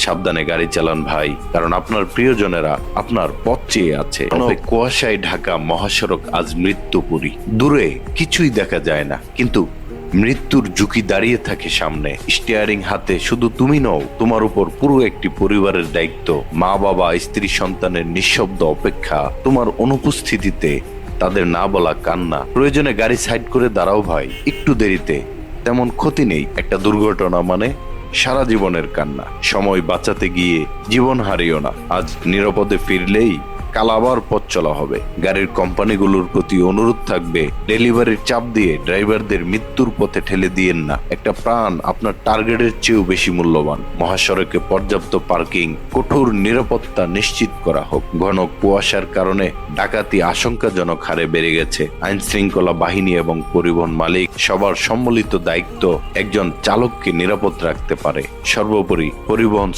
সাবধানে গাড়ি চালান ভাই, কারণ আপনার প্রিয়জনেরা আপনার পথ চেয়ে আছে। কুয়াশায় ঢাকা মহাসড়ক আজ মৃত্যুপুরী। দূরে কিছুই দেখা যায় না, কিন্তু মৃত্যুর ঝুঁকি দাঁড়িয়ে থাকে সামনে। স্টিয়ারিং হাতে শুধু তুমি নও, তোমার উপর পুরো একটি পরিবারের দায়িত্ব। মা বাবা, স্ত্রী, সন্তানের নিঃশব্দ অপেক্ষা তোমার অনুপস্থিতিতে, তাদের না বলা কান্না। প্রয়োজনে গাড়ি সাইড করে দাঁড়াও ভাই, একটু দেরিতে তেমন ক্ষতি নেই। একটা দুর্ঘটনা মানে সারা জীবনের কান্না। সময় বাঁচাতে গিয়ে জীবন হারিও না। আজ নিরাপদে ফিরলেই কাল আবার পথ চলা হবে। গাড়ির কোম্পানিগুলোর প্রতি অনুরোধ থাকবে, ডেলিভারির চাপ দিয়ে ড্রাইভারদের মৃত্যুর পথে ঠেলে দিয়েন না। একটা প্রাণ আপনার টার্গেটের চেয়েও বেশি মূল্যবান। মহাসড়কে পর্যাপ্ত পার্কিং, কঠোর নিরাপত্তা নিশ্চিত করা হোক। ঘন কুয়াশার কারণে ডাকাতি আশঙ্কাজনক হারে বেড়ে গেছে। আইন শৃঙ্খলা বাহিনী এবং পরিবহন মালিক সবার সম্মিলিত দায়িত্ব একজন চালককে নিরাপদ রাখতে পারে। সর্বোপরি পরিবহন